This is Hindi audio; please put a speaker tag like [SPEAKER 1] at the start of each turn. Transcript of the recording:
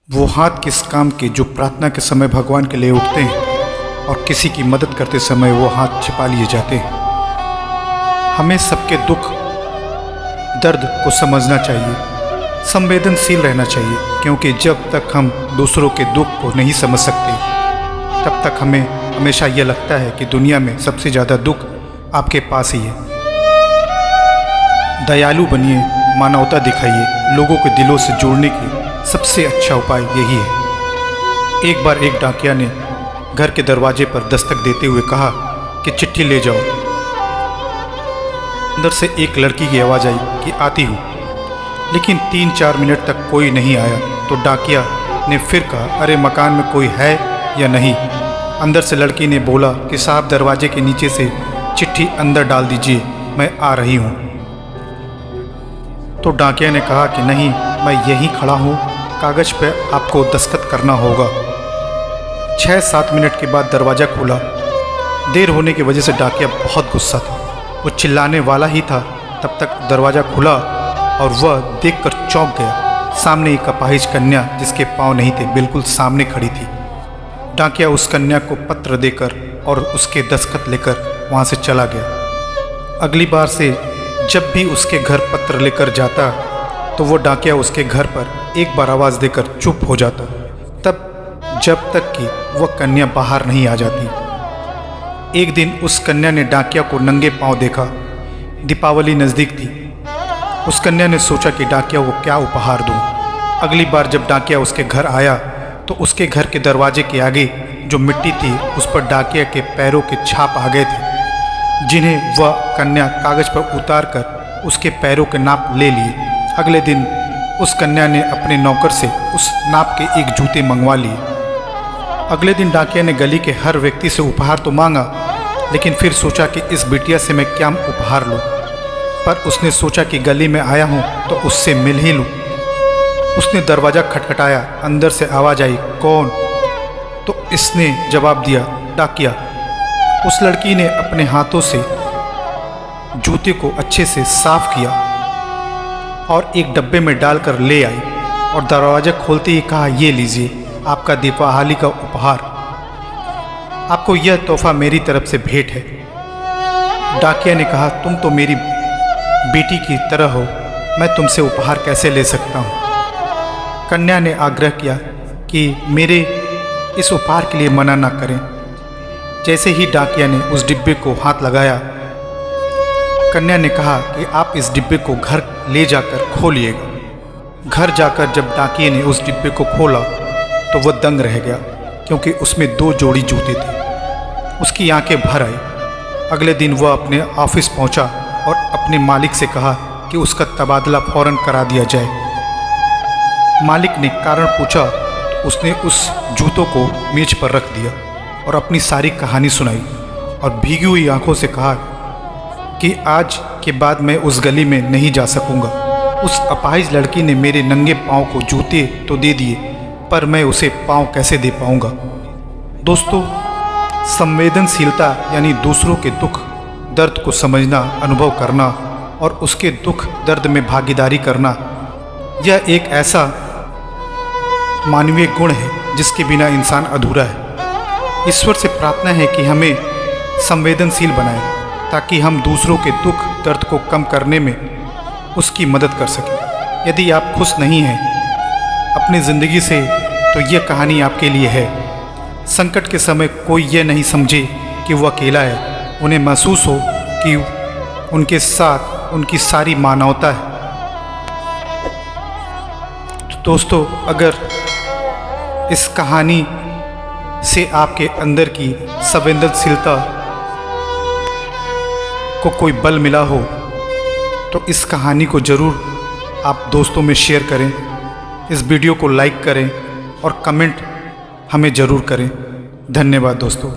[SPEAKER 1] वो हाथ किस काम के जो प्रार्थना के समय भगवान के लिए उठते हैं और किसी की मदद करते समय वो हाथ छिपा लिए जाते हैं। हमें सबके दुख दर्द को समझना चाहिए, संवेदनशील रहना चाहिए, क्योंकि जब तक हम दूसरों के दुख को नहीं समझ सकते तब तक हमें हमेशा यह लगता है कि दुनिया में सबसे ज़्यादा दुख आपके पास ही है। दयालु बनिए, मानवता दिखाइए, लोगों के दिलों से जोड़ने की सबसे अच्छा उपाय यही है। एक बार एक डाकिया ने घर के दरवाजे पर दस्तक देते हुए कहा कि चिट्ठी ले जाओ। अंदर से एक लड़की की आवाज़ आई कि आती हूँ, लेकिन 3-4 मिनट तक कोई नहीं आया तो डाकिया ने फिर कहा, अरे मकान में कोई है या नहीं। अंदर से लड़की ने बोला कि साहब दरवाजे के नीचे से चिट्ठी अंदर डाल दीजिए, मैं आ रही हूँ। तो डाकिया ने कहा कि नहीं, मैं यहीं खड़ा हूँ, कागज़ पे आपको दस्तखत करना होगा। 6-7 मिनट के बाद दरवाज़ा खुला। देर होने की वजह से डाकिया बहुत गुस्सा था, वो चिल्लाने वाला ही था तब तक दरवाज़ा खुला और वह देखकर चौंक गया। सामने एक अपाहिज कन्या जिसके पाँव नहीं थे बिल्कुल सामने खड़ी थी। डाकिया उस कन्या को पत्र देकर और उसके दस्तखत लेकर वहाँ से चला गया। अगली बार से जब भी उसके घर पत्र लेकर जाता तो वो डाकिया उसके घर पर एक बार आवाज़ देकर चुप हो जाता, तब जब तक कि वह कन्या बाहर नहीं आ जाती। एक दिन उस कन्या ने डाकिया को नंगे पांव देखा। दीपावली नज़दीक थी। उस कन्या ने सोचा कि डाकिया को क्या उपहार दूं। अगली बार जब डाकिया उसके घर आया तो उसके घर के दरवाजे के आगे जो मिट्टी थी उस पर डाकिया के पैरों के छाप आ गए थे, जिन्हें वह कन्या कागज़ पर उतार कर उसके पैरों के नाप ले लिए। अगले दिन उस कन्या ने अपने नौकर से उस नाप के एक जूते मंगवा लिए। अगले दिन डाकिया ने गली के हर व्यक्ति से उपहार तो मांगा, लेकिन फिर सोचा कि इस बिटिया से मैं क्या उपहार लूं। पर उसने सोचा कि गली में आया हूं तो उससे मिल ही लूं। उसने दरवाज़ा खटखटाया। अंदर से आवाज़ आई, कौन? तो इसने जवाब दिया, डाकिया। उस लड़की ने अपने हाथों से जूते को अच्छे से साफ किया और एक डब्बे में डालकर ले आई और दरवाज़ा खोलते ही कहा, ये लीजिए आपका दीपावली का उपहार। आपको यह तोहफा मेरी तरफ से भेंट है। डाकिया ने कहा, तुम तो मेरी बेटी की तरह हो, मैं तुमसे उपहार कैसे ले सकता हूँ। कन्या ने आग्रह किया कि मेरे इस उपहार के लिए मना ना करें। जैसे ही डाकिया ने उस डिब्बे को हाथ लगाया, कन्या ने कहा कि आप इस डिब्बे को घर ले जाकर खोलिएगा। घर जाकर जब डाकिये ने उस डिब्बे को खोला तो वह दंग रह गया, क्योंकि उसमें 2 जोड़ी जूते थे। उसकी आंखें भर आई। अगले दिन वह अपने ऑफिस पहुंचा और अपने मालिक से कहा कि उसका तबादला फौरन करा दिया जाए। मालिक ने कारण पूछा तो उसने उस जूतों को मेज पर रख दिया और अपनी सारी कहानी सुनाई और भीगी हुई आंखों से कहा कि आज के बाद मैं उस गली में नहीं जा सकूंगा। उस अपाहिज लड़की ने मेरे नंगे पाँव को जूते तो दे दिए, पर मैं उसे पाँव कैसे दे पाऊंगा। दोस्तों, संवेदनशीलता यानी दूसरों के दुख दर्द को समझना, अनुभव करना और उसके दुख दर्द में भागीदारी करना, यह एक ऐसा मानवीय गुण है जिसके बिना इंसान अधूरा है। ईश्वर से प्रार्थना है कि हमें संवेदनशील बनाए ताकि हम दूसरों के दुख दर्द को कम करने में उसकी मदद कर सकें। यदि आप खुश नहीं हैं अपनी ज़िंदगी से तो यह कहानी आपके लिए है। संकट के समय कोई ये नहीं समझे कि वो अकेला है, उन्हें महसूस हो कि उनके साथ उनकी सारी मानवता है। तो दोस्तों, अगर इस कहानी से आपके अंदर की संवेदनशीलता को कोई बल मिला हो तो इस कहानी को ज़रूर आप दोस्तों में शेयर करें। इस वीडियो को लाइक करें और कमेंट हमें ज़रूर करें। धन्यवाद दोस्तों।